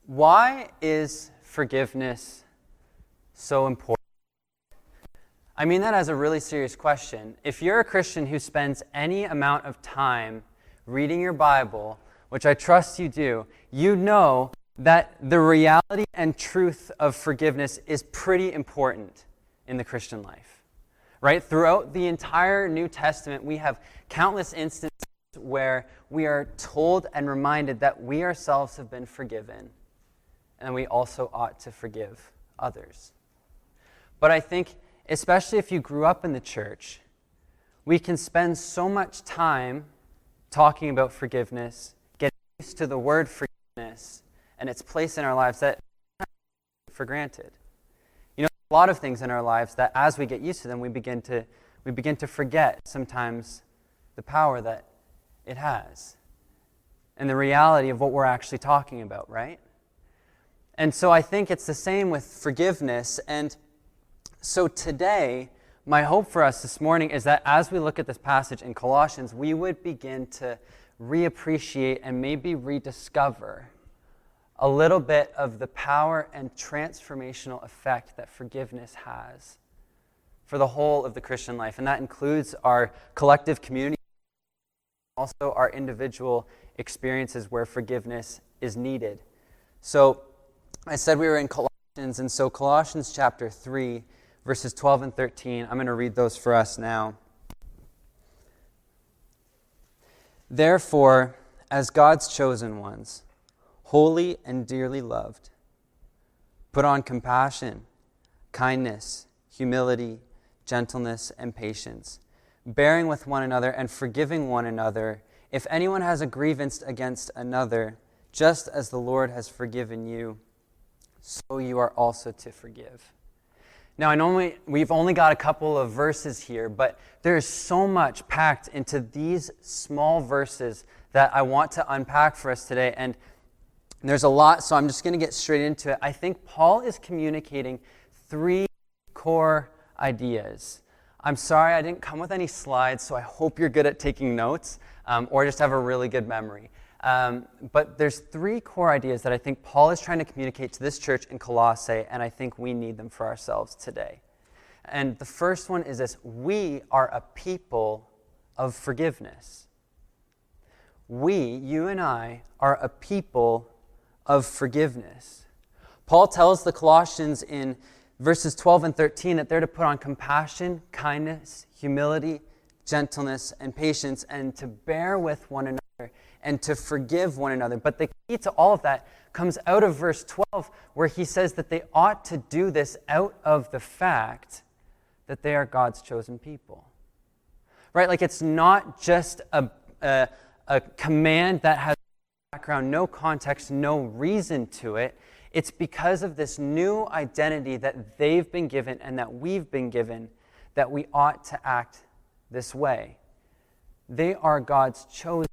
Why is forgiveness so important? I mean that as a really serious question. If you're a Christian who spends any amount of time reading your Bible, which I trust you do, you know that the reality and truth of forgiveness is pretty important in the Christian life. Right? Throughout the entire New Testament, we have countless instances where we are told and reminded that we ourselves have been forgiven, and we also ought to forgive others. But I think, especially if you grew up in the church, we can spend so much time talking about forgiveness, getting used to the word forgiveness and its place in our lives that we take for granted. You know, a lot of things in our lives that as we get used to them, we begin to forget sometimes the power that it has and the reality of what we're actually talking about, right? And so I think it's the same with forgiveness. And so today, my hope for us this morning is that as we look at this passage in Colossians, we would begin to reappreciate and maybe rediscover a little bit of the power and transformational effect that forgiveness has for the whole of the Christian life. And that includes our collective community, also our individual experiences where forgiveness is needed. So I said we were in Colossians, and so Colossians chapter 3, verses 12 and 13, I'm going to read those for us now. Therefore, as God's chosen ones, holy and dearly loved, put on compassion, kindness, humility, gentleness, and patience, bearing with one another and forgiving one another, if anyone has a grievance against another, just as the Lord has forgiven you, so you are also to forgive. Now, I know we've only got a couple of verses here, but there's so much packed into these small verses that I want to unpack for us today. And there's a lot, so I'm just going to get straight into it. I think Paul is communicating three core ideas. I'm sorry I didn't come with any slides, so I hope you're good at taking notes or just have a really good memory. But there's three core ideas that I think Paul is trying to communicate to this church in Colossae, and I think we need them for ourselves today. And the first one is this: we are a people of forgiveness. We, you and I, are a people of forgiveness. Paul tells the Colossians in verses 12 and 13 that they're to put on compassion, kindness, humility, gentleness, and patience, and to bear with one another and to forgive one another. But the key to all of that comes out of verse 12, where he says that they ought to do this out of the fact that they are God's chosen people. Right? Like, it's not just a command that has no background, no context, no reason to it. It's because of this new identity that they've been given and that we've been given that we ought to act this way. They are God's chosen,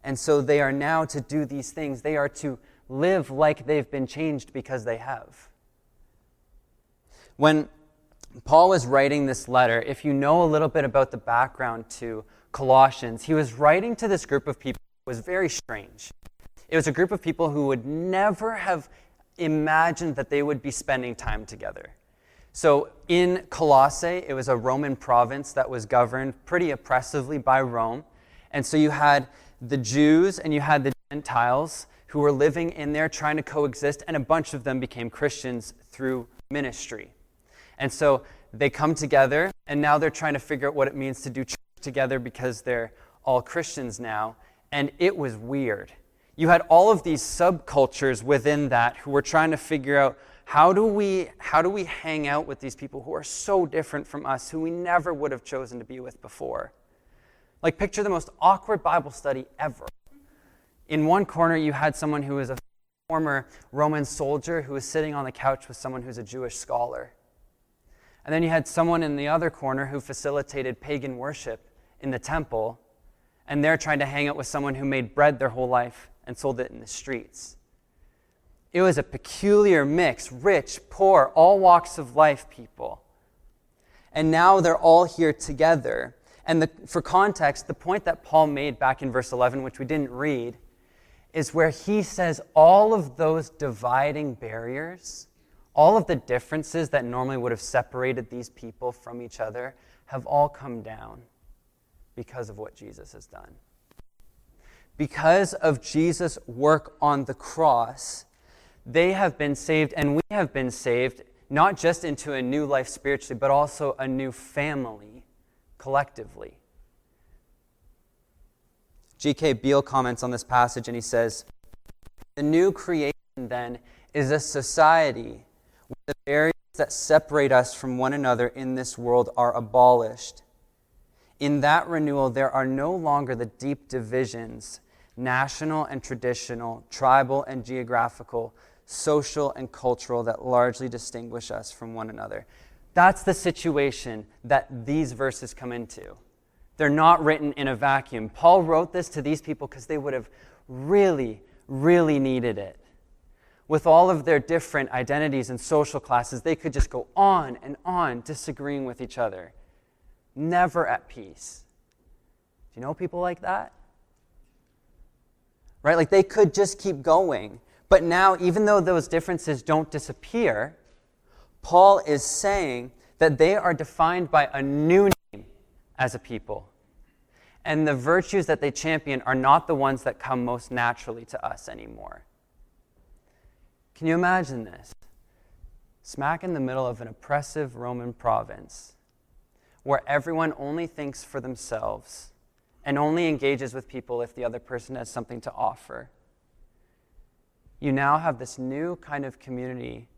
and so they are now to do these things. They are to live like they've been changed because they have. When Paul was writing this letter, if you know a little bit about the background to Colossians, he was writing to this group of people who was very strange. It was a group of people who would never have imagined that they would be spending time together. So in Colossae, it was a Roman province that was governed pretty oppressively by Rome. And so you had the Jews and you had the Gentiles who were living in there trying to coexist, and a bunch of them became Christians through ministry. And so they come together, and now they're trying to figure out what it means to do church together because they're all Christians now. And it was weird. You had all of these subcultures within that who were trying to figure out how do we hang out with these people who are so different from us, who we never would have chosen to be with before. Like, picture the most awkward Bible study ever. In one corner, you had someone who was a former Roman soldier who was sitting on the couch with someone who's a Jewish scholar. And then you had someone in the other corner who facilitated pagan worship in the temple, and they're trying to hang out with someone who made bread their whole life and sold it in the streets. It was a peculiar mix, rich, poor, all walks of life people. And now they're all here together. And for context, the point that Paul made back in verse 11, which we didn't read, is where he says all of those dividing barriers, all of the differences that normally would have separated these people from each other have all come down because of what Jesus has done. Because of Jesus' work on the cross, they have been saved, and we have been saved, not just into a new life spiritually, but also a new family collectively. G.K. Beale comments on this passage, and he says, "The new creation, then, is a society where the barriers that separate us from one another in this world are abolished. In that renewal, there are no longer the deep divisions, national and traditional, tribal and geographical, social and cultural, that largely distinguish us from one another." That's the situation that these verses come into. They're not written in a vacuum. Paul wrote this to these people because they would have really, really needed it. With all of their different identities and social classes, they could just go on and on disagreeing with each other, never at peace. Do you know people like that? Right? Like they could just keep going. But now, even though those differences don't disappear, Paul is saying that they are defined by a new name as a people. And the virtues that they champion are not the ones that come most naturally to us anymore. Can you imagine this? Smack in the middle of an oppressive Roman province, where everyone only thinks for themselves and only engages with people if the other person has something to offer. You now have this new kind of community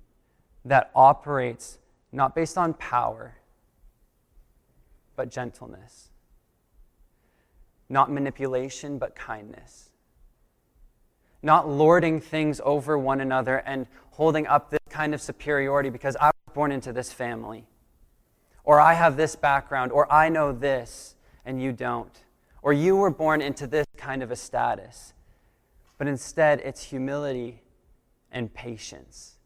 that operates not based on power, but gentleness. Not manipulation, but kindness. Not lording things over one another and holding up this kind of superiority because I was born into this family, or I have this background, or I know this and you don't, or you were born into this kind of a status. But instead, it's humility and patience.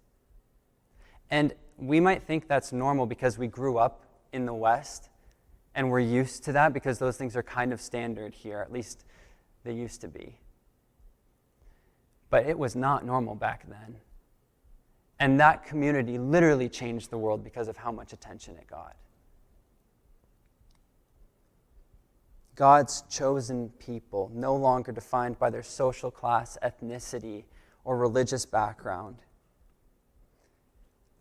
And we might think that's normal because we grew up in the West and we're used to that because those things are kind of standard here. At least they used to be. But it was not normal back then. And that community literally changed the world because of how much attention it got. God's chosen people, no longer defined by their social class, ethnicity, or religious background.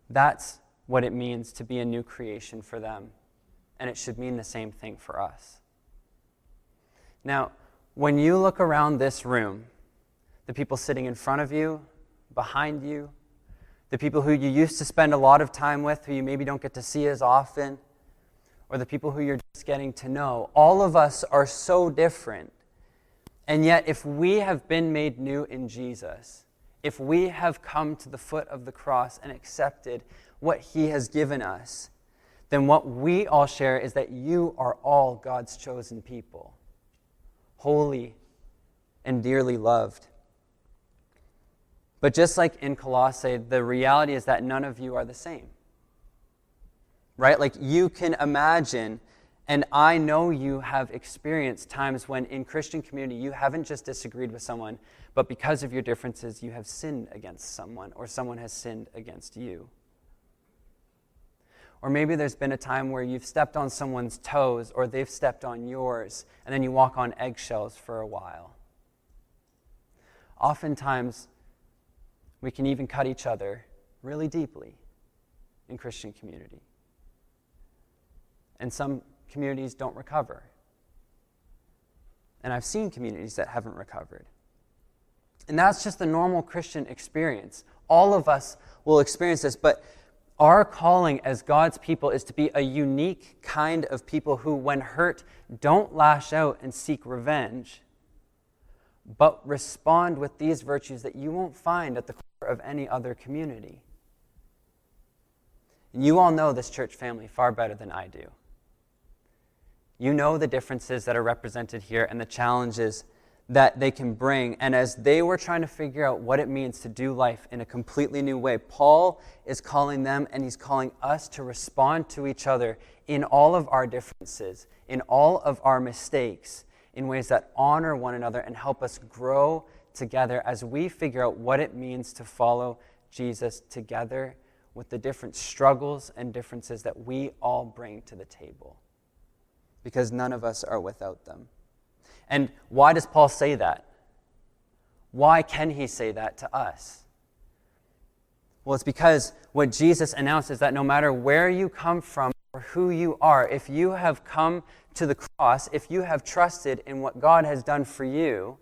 That's what it means to be a new creation for them. And it should mean the same thing for us. Now, when you look around this room, the people sitting in front of you, behind you, the people who you used to spend a lot of time with, who you maybe don't get to see as often, or the people who you're just getting to know, all of us are so different. And yet, if we have been made new in Jesus, if we have come to the foot of the cross and accepted what he has given us, then what we all share is that you are all God's chosen people, holy and dearly loved. But just like in Colossae, the reality is that none of you are the same. Right? Like you can imagine, and I know you have experienced times when in Christian community you haven't just disagreed with someone, but because of your differences you have sinned against someone, or someone has sinned against you. Or maybe there's been a time where you've stepped on someone's toes, or they've stepped on yours, and then you walk on eggshells for a while. Oftentimes, we can even cut each other really deeply in Christian community. And some communities don't recover. And I've seen communities that haven't recovered. And that's just the normal Christian experience. All of us will experience this, but our calling as God's people is to be a unique kind of people who, when hurt, don't lash out and seek revenge, but respond with these virtues that you won't find at the core of any other community. And you all know this church family far better than I do. You know the differences that are represented here and the challenges that they can bring. And as they were trying to figure out what it means to do life in a completely new way, Paul is calling them and he's calling us to respond to each other in all of our differences, in all of our mistakes, in ways that honor one another and help us grow together as we figure out what it means to follow Jesus together with the different struggles and differences that we all bring to the table. Because none of us are without them. And why does Paul say that? Why can he say that to us? Well, it's because what Jesus announced is that no matter where you come from or who you are, if you have come to the cross, if you have trusted in what God has done for you,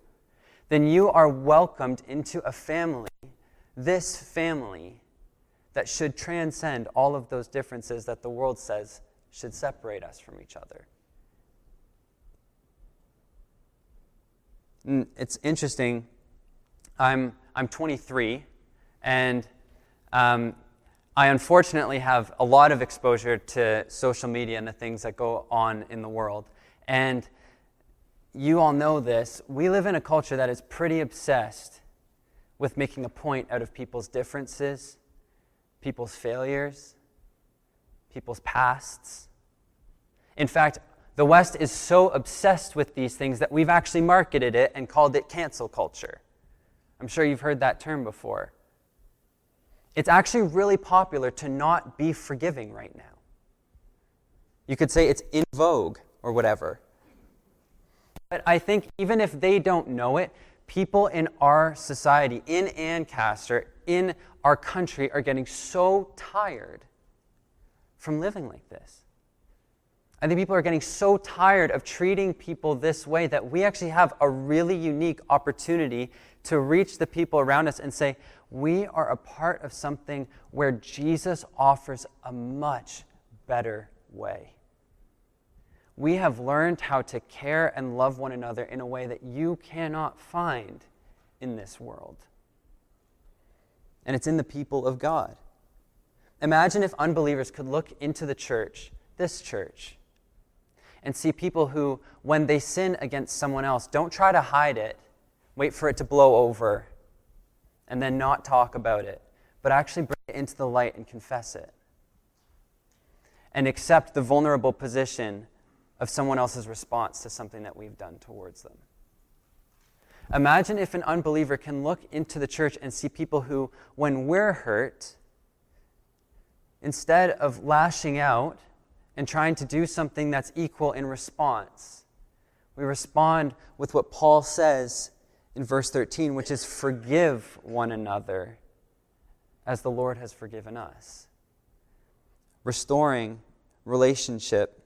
then you are welcomed into a family, this family, that should transcend all of those differences that the world says should separate us from each other. And it's interesting. I'm 23, and I unfortunately have a lot of exposure to social media and the things that go on in the world. And you all know this. We live in a culture that is pretty obsessed with making a point out of people's differences, people's failures, people's pasts. In fact, the West is so obsessed with these things that we've actually marketed it and called it cancel culture. I'm sure you've heard that term before. It's actually really popular to not be forgiving right now. You could say it's in vogue or whatever. But I think even if they don't know it, people in our society, in Ancaster, in our country, are getting so tired from living like this. I think people are getting so tired of treating people this way that we actually have a really unique opportunity to reach the people around us and say, we are a part of something where Jesus offers a much better way. We have learned how to care and love one another in a way that you cannot find in this world. And it's in the people of God. Imagine if unbelievers could look into the church, this church, and see people who, when they sin against someone else, don't try to hide it, wait for it to blow over, and then not talk about it, but actually bring it into the light and confess it. And accept the vulnerable position of someone else's response to something that we've done towards them. Imagine if an unbeliever can look into the church and see people who, when we're hurt, instead of lashing out and trying to do something that's equal in response, we respond with what Paul says in verse 13, which is forgive one another as the Lord has forgiven us. Restoring relationship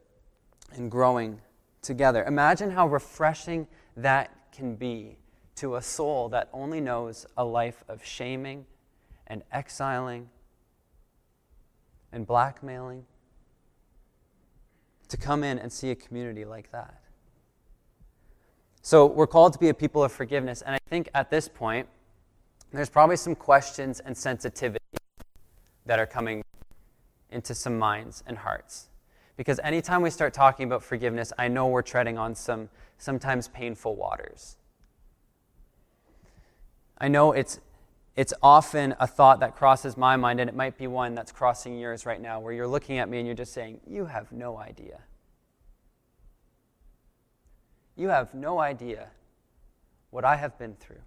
and growing together. Imagine how refreshing that can be to a soul that only knows a life of shaming and exiling and blackmailing, to come in and see a community like that. So we're called to be a people of forgiveness, and I think at this point, there's probably some questions and sensitivity that are coming into some minds and hearts. Because anytime we start talking about forgiveness, I know we're treading on some sometimes painful waters. I know it's often a thought that crosses my mind, and it might be one that's crossing yours right now, where you're looking at me and you're just saying, you have no idea. You have no idea what I have been through.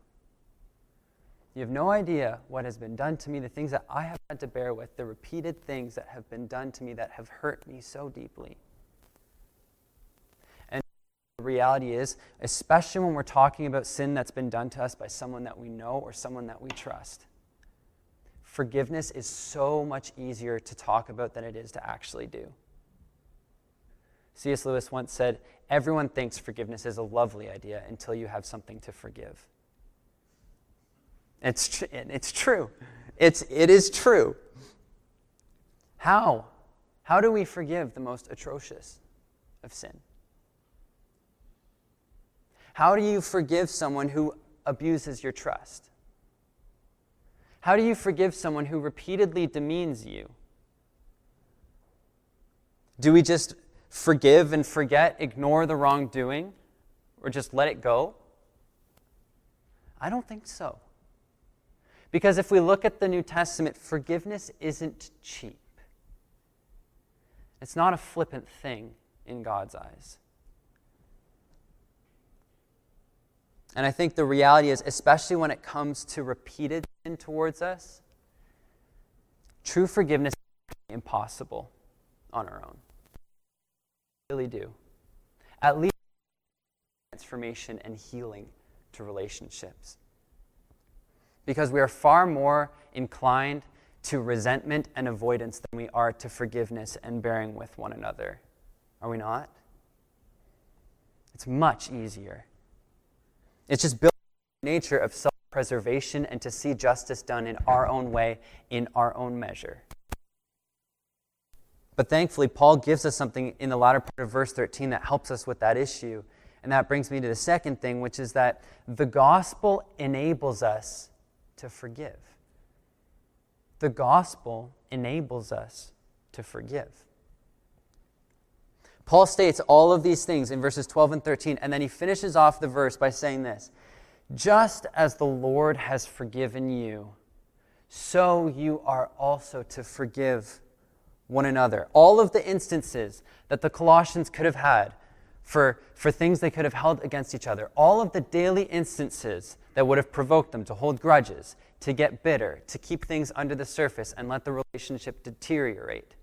You have no idea what has been done to me, the things that I have had to bear with, the repeated things that have been done to me that have hurt me so deeply. And the reality is, especially when we're talking about sin that's been done to us by someone that we know or someone that we trust, forgiveness is so much easier to talk about than it is to actually do. C.S. Lewis once said, everyone thinks forgiveness is a lovely idea until you have something to forgive. It's true. It is true. How? How do we forgive the most atrocious of sin? How do you forgive someone who abuses your trust? How do you forgive someone who repeatedly demeans you? Do we just forgive and forget, ignore the wrongdoing, or just let it go? I don't think so. Because if we look at the New Testament, forgiveness isn't cheap. It's not a flippant thing in God's eyes. And I think the reality is, especially when it comes to repeated sin towards us, true forgiveness is impossible on our own. I really do. At least transformation and healing to relationships. Because we are far more inclined to resentment and avoidance than we are to forgiveness and bearing with one another. Are we not? It's much easier. It's just built in the nature of self-preservation and to see justice done in our own way, in our own measure. But thankfully, Paul gives us something in the latter part of verse 13 that helps us with that issue. And that brings me to the second thing, which is that the gospel enables us to forgive. The gospel enables us to forgive. Paul states all of these things in verses 12 and 13, and then he finishes off the verse by saying this: just as the Lord has forgiven you, so you are also to forgive one another. All of the instances that the Colossians could have had for things they could have held against each other, all of the daily instances that would have provoked them to hold grudges, to get bitter, to keep things under the surface and let the relationship deteriorate.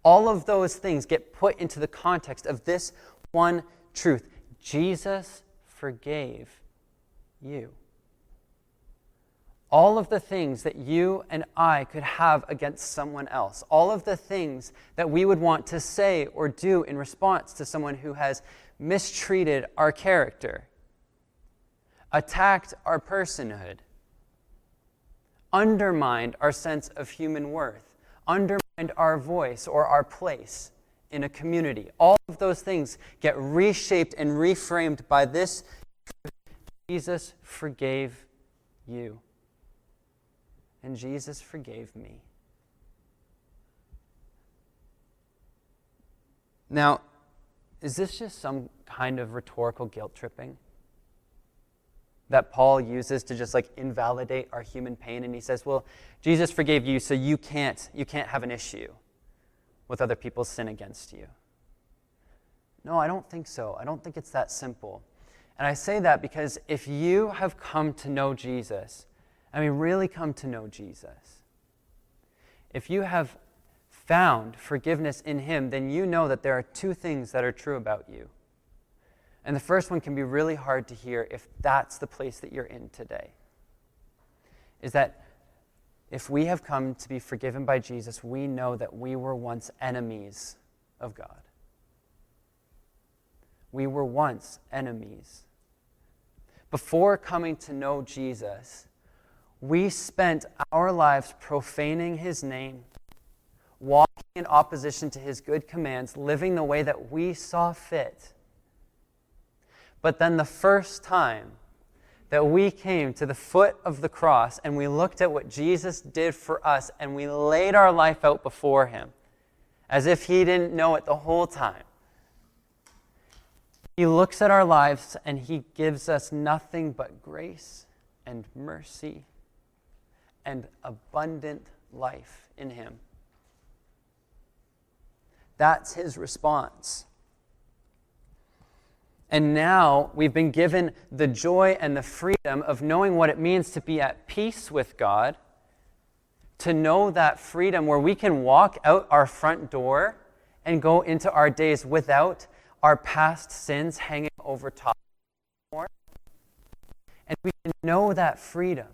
All of those things get put into the context of this one truth. Jesus forgave you. All of the things that you and I could have against someone else, all of the things that we would want to say or do in response to someone who has mistreated our character, attacked our personhood, undermined our sense of human worth, undermined our voice or our place in a community. All of those things get reshaped and reframed by this: Jesus forgave you. And Jesus forgave me. Now, is this just some kind of rhetorical guilt tripping that Paul uses to just invalidate our human pain? And he says, well, Jesus forgave you, so you can't have an issue with other people's sin against you. No, I don't think so. I don't think it's that simple. And I say that because if you have come to know Jesus, really come to know Jesus, if you have found forgiveness in him, then you know that there are two things that are true about you. And the first one can be really hard to hear if that's the place that you're in today. Is that if we have come to be forgiven by Jesus, we know that we were once enemies of God. We were once enemies. Before coming to know Jesus, we spent our lives profaning his name, walking in opposition to his good commands, living the way that we saw fit. But then the first time that we came to the foot of the cross and we looked at what Jesus did for us and we laid our life out before him as if he didn't know it the whole time, he looks at our lives and he gives us nothing but grace and mercy and abundant life in him. That's his response. And now we've been given the joy and the freedom of knowing what it means to be at peace with God, to know that freedom where we can walk out our front door and go into our days without our past sins hanging over top anymore. And we can know that freedom.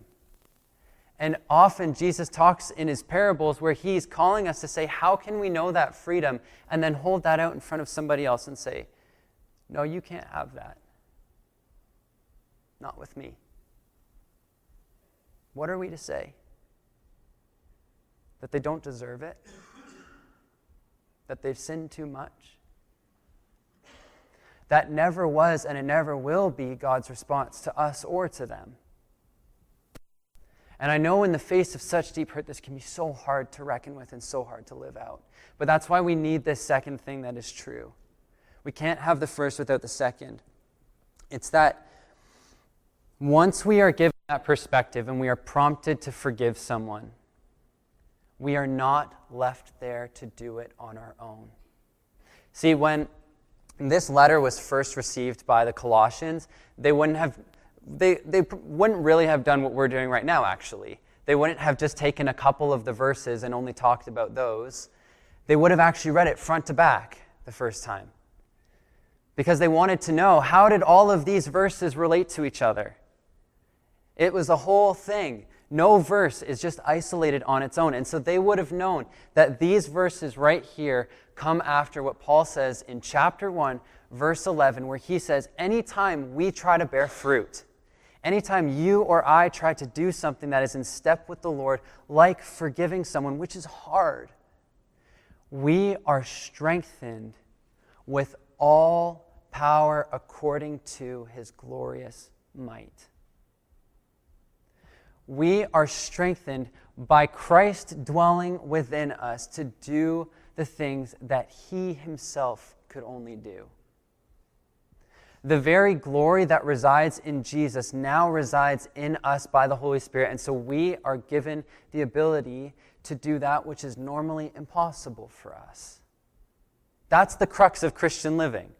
And often Jesus talks in his parables where he's calling us to say, how can we know that freedom? And then hold that out in front of somebody else and say, no, you can't have that. Not with me. What are we to say? That they don't deserve it? That they've sinned too much? That never was and it never will be God's response to us or to them. And I know in the face of such deep hurt, this can be so hard to reckon with and so hard to live out. But that's why we need this second thing that is true. We can't have the first without the second. It's that once we are given that perspective and we are prompted to forgive someone, we are not left there to do it on our own. See, when this letter was first received by the Colossians, they wouldn't have they wouldn't really have done what we're doing right now, actually. They wouldn't have just taken a couple of the verses and only talked about those. They would have actually read it front to back the first time. Because they wanted to know, how did all of these verses relate to each other? It was a whole thing. No verse is just isolated on its own. And so they would have known that these verses right here come after what Paul says in chapter 1, verse 11, where he says, anytime we try to bear fruit, anytime you or I try to do something that is in step with the Lord, like forgiving someone, which is hard, we are strengthened with all power according to his glorious might. We are strengthened by Christ dwelling within us to do the things that he himself could only do. The very glory that resides in Jesus now resides in us by the Holy Spirit, and so we are given the ability to do that which is normally impossible for us. That's the crux of Christian living.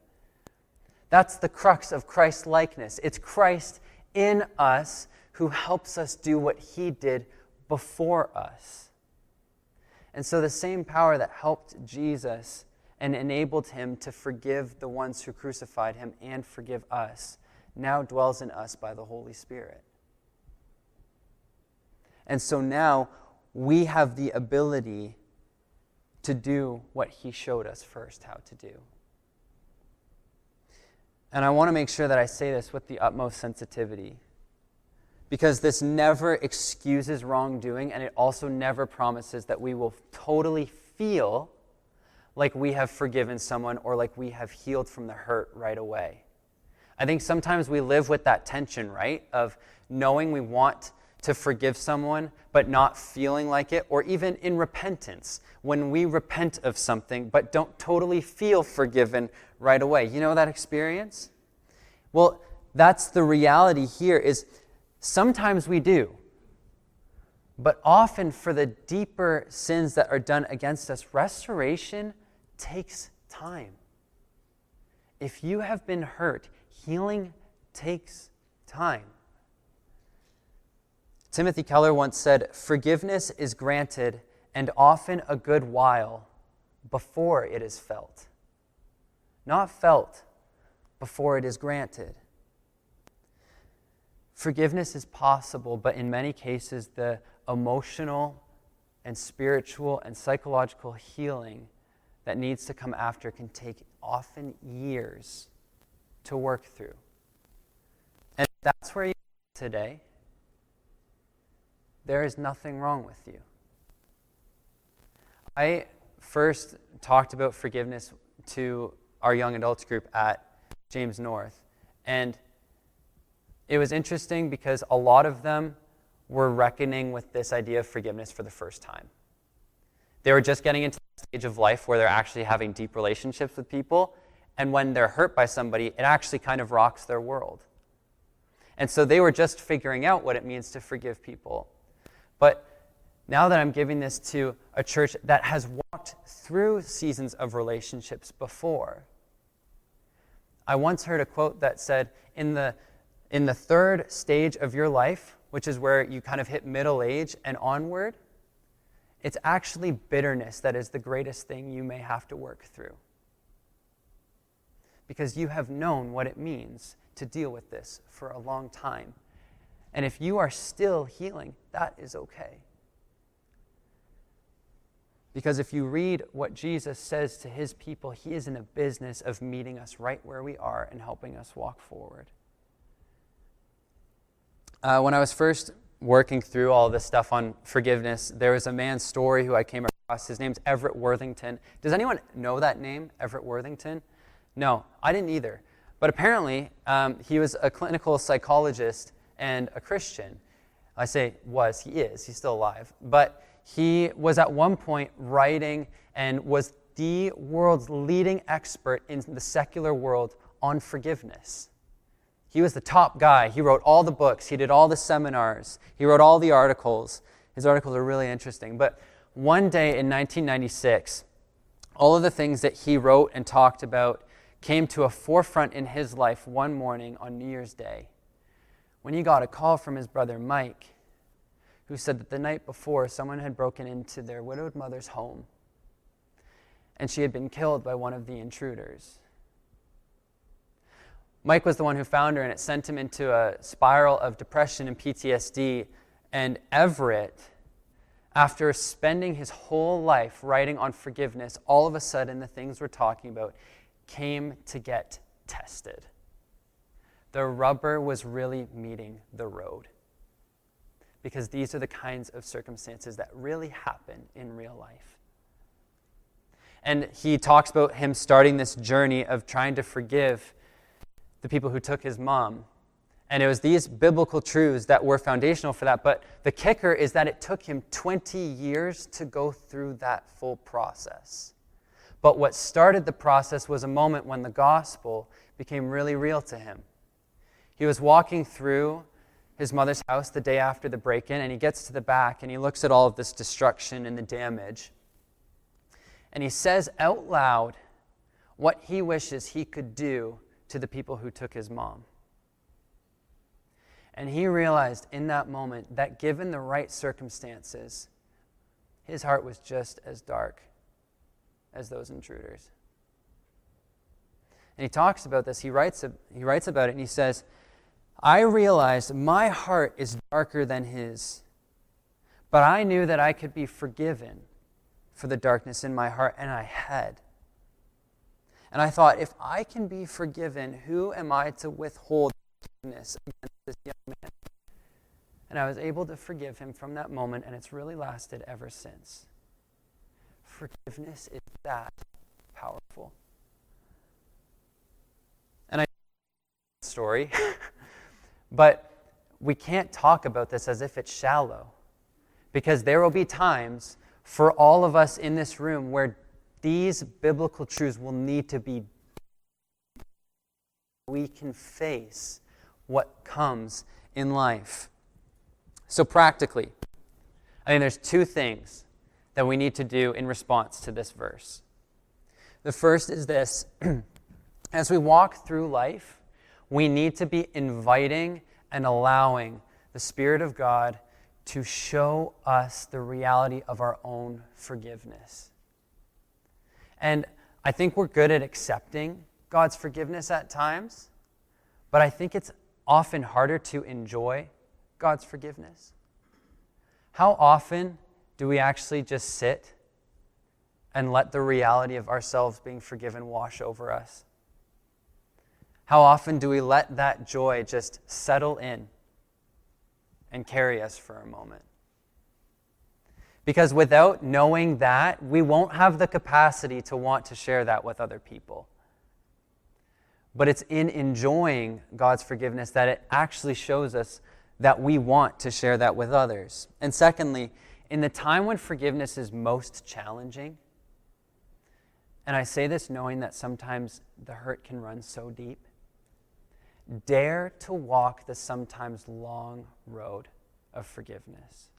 That's the crux of Christ-likeness. It's Christ in us who helps us do what he did before us. And so the same power that helped Jesus and enabled him to forgive the ones who crucified him and forgive us now dwells in us by the Holy Spirit. And so now we have the ability to do what he showed us first how to do. And I want to make sure that I say this with the utmost sensitivity, because this never excuses wrongdoing, and it also never promises that we will totally feel like we have forgiven someone or like we have healed from the hurt right away. I think sometimes we live with that tension, right? Of knowing we want to forgive someone, but not feeling like it, or even in repentance, when we repent of something, but don't totally feel forgiven right away. You know that experience? Well, that's the reality here, is sometimes we do. But often for the deeper sins that are done against us, restoration takes time. If you have been hurt, healing takes time. Timothy Keller once said, "Forgiveness is granted and often a good while before it is felt." Not felt before it is granted. Forgiveness is possible, but in many cases, the emotional and spiritual and psychological healing that needs to come after can take often years to work through. And if that's where you are today, there is nothing wrong with you. I first talked about forgiveness to our young adults group at James North, and it was interesting because a lot of them were reckoning with this idea of forgiveness for the first time. They were just getting into the stage of life where they're actually having deep relationships with people, and when they're hurt by somebody, it actually kind of rocks their world. And so they were just figuring out what it means to forgive people. But now that I'm giving this to a church that has walked through seasons of relationships before, I once heard a quote that said, in the third stage of your life, which is where you kind of hit middle age and onward, it's actually bitterness that is the greatest thing you may have to work through. Because you have known what it means to deal with this for a long time. And if you are still healing, that is okay. Because if you read what Jesus says to his people, he is in the business of meeting us right where we are and helping us walk forward. When I was first working through all this stuff on forgiveness, there was a man's story who I came across. His name's Everett Worthington. Does anyone know that name, Everett Worthington? No, I didn't either. But apparently, he was a clinical psychologist and a Christian. I say was, he is, he's still alive. But he was at one point writing and was the world's leading expert in the secular world on forgiveness. He was the top guy. He wrote all the books. He did all the seminars. He wrote all the articles. His articles are really interesting. But one day in 1996, all of the things that he wrote and talked about came to a forefront in his life one morning on New Year's Day, when he got a call from his brother Mike, who said that the night before someone had broken into their widowed mother's home and she had been killed by one of the intruders. Mike was the one who found her, and it sent him into a spiral of depression and PTSD. And Everett, after spending his whole life writing on forgiveness, all of a sudden the things we're talking about came to get tested. The rubber was really meeting the road. Because these are the kinds of circumstances that really happen in real life. And he talks about him starting this journey of trying to forgive the people who took his mom. And it was these biblical truths that were foundational for that. But the kicker is that it took him 20 years to go through that full process. But what started the process was a moment when the gospel became really real to him. He was walking through his mother's house the day after the break-in, and he gets to the back and he looks at all of this destruction and the damage. And he says out loud what he wishes he could do to the people who took his mom. And he realized in that moment that given the right circumstances, his heart was just as dark as those intruders. And he talks about this. He writes about it, and he says, I realized my heart is darker than his, but I knew that I could be forgiven for the darkness in my heart, and I had. And I thought, if I can be forgiven, who am I to withhold forgiveness against this young man? And I was able to forgive him from that moment, and it's really lasted ever since. Forgiveness is that powerful. And I know the story, but we can't talk about this as if it's shallow, because there will be times for all of us in this room where these biblical truths will need to be. We can face what comes in life. So practically, I think there's two things that we need to do in response to this verse. The first is this. As we walk through life, we need to be inviting and allowing the Spirit of God to show us the reality of our own forgiveness. And I think we're good at accepting God's forgiveness at times, but I think it's often harder to enjoy God's forgiveness. How often do we actually just sit and let the reality of ourselves being forgiven wash over us? How often do we let that joy just settle in and carry us for a moment? Because without knowing that, we won't have the capacity to want to share that with other people. But it's in enjoying God's forgiveness that it actually shows us that we want to share that with others. And secondly, in the time when forgiveness is most challenging, and I say this knowing that sometimes the hurt can run so deep, dare to walk the sometimes long road of forgiveness.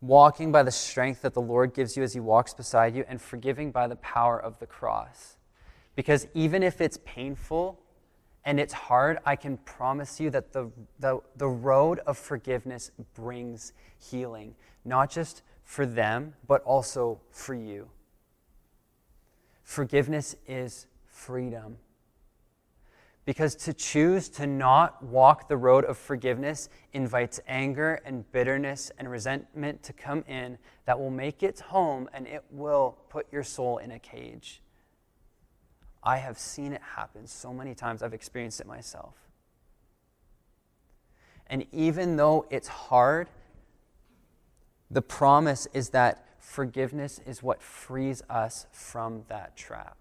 Walking by the strength that the Lord gives you as he walks beside you, and forgiving by the power of the cross. Because even if it's painful and it's hard, I can promise you that the road of forgiveness brings healing, not just for them, but also for you. Forgiveness is freedom. Because to choose to not walk the road of forgiveness invites anger and bitterness and resentment to come in that will make its home, and it will put your soul in a cage. I have seen it happen so many times. I've experienced it myself. And even though it's hard, the promise is that forgiveness is what frees us from that trap.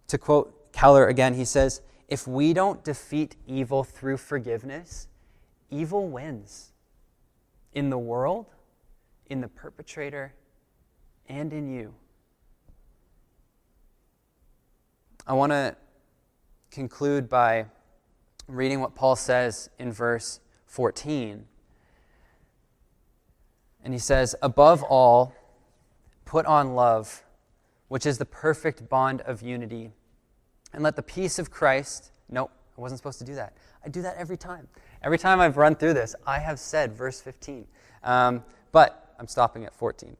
To quote Keller again, he says, if we don't defeat evil through forgiveness, evil wins in the world, in the perpetrator, and in you. I want to conclude by reading what Paul says in verse 14. And he says, above all, put on love, which is the perfect bond of unity. And let the peace of Christ, I wasn't supposed to do that. I do that every time. Every time I've run through this, I have said verse 15. But I'm stopping at 14.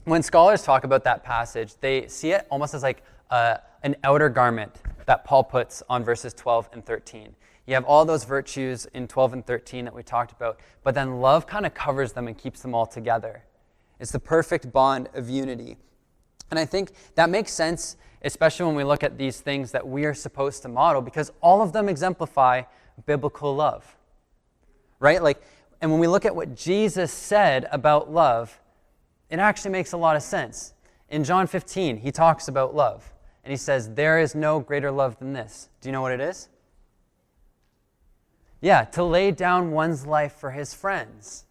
When scholars talk about that passage, they see it almost as like an outer garment that Paul puts on verses 12 and 13. You have all those virtues in 12 and 13 that we talked about, but then love kind of covers them and keeps them all together. It's the perfect bond of unity. And I think that makes sense, especially when we look at these things that we are supposed to model, because all of them exemplify biblical love, right? And when we look at what Jesus said about love, it actually makes a lot of sense. In John 15, he talks about love, and he says, there is no greater love than this. Do you know what it is? Yeah, to lay down one's life for his friends.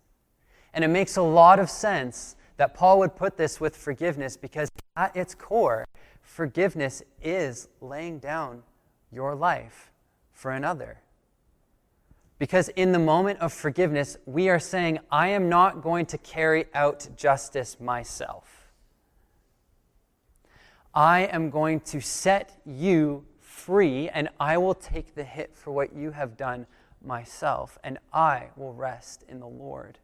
And it makes a lot of sense that Paul would put this with forgiveness, because at its core, forgiveness is laying down your life for another. Because in the moment of forgiveness, we are saying, I am not going to carry out justice myself. I am going to set you free, and I will take the hit for what you have done myself, and I will rest in the Lord.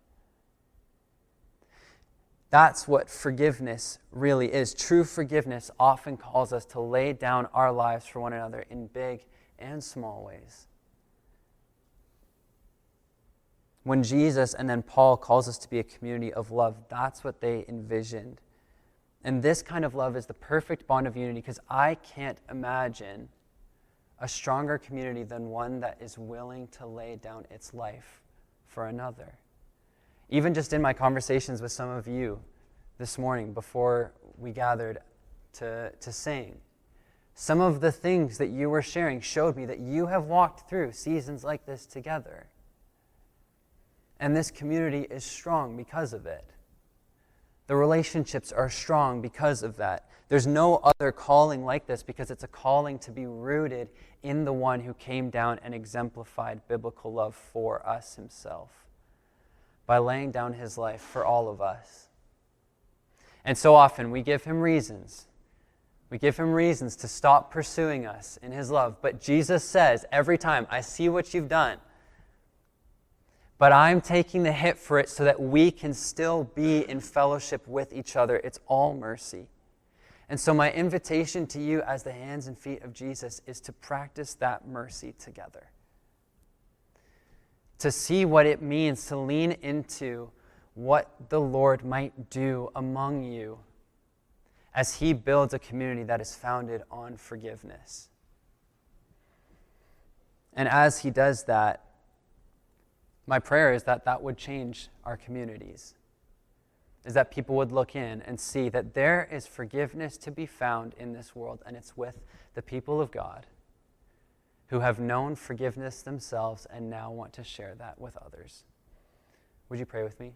That's what forgiveness really is. True forgiveness often calls us to lay down our lives for one another in big and small ways. When Jesus and then Paul calls us to be a community of love, that's what they envisioned. And this kind of love is the perfect bond of unity, because I can't imagine a stronger community than one that is willing to lay down its life for another. Even just in my conversations with some of you this morning before we gathered to sing, some of the things that you were sharing showed me that you have walked through seasons like this together. And this community is strong because of it. The relationships are strong because of that. There's no other calling like this, because it's a calling to be rooted in the one who came down and exemplified biblical love for us himself by laying down his life for all of us. And so often we give him reasons. We give him reasons to stop pursuing us in his love. But Jesus says every time, I see what you've done, but I'm taking the hit for it so that we can still be in fellowship with each other. It's all mercy. And so my invitation to you as the hands and feet of Jesus is to practice that mercy together. To see what it means to lean into what the Lord might do among you as he builds a community that is founded on forgiveness. And as he does that, my prayer is that that would change our communities, is that people would look in and see that there is forgiveness to be found in this world, and it's with the people of God who have known forgiveness themselves and now want to share that with others. Would you pray with me?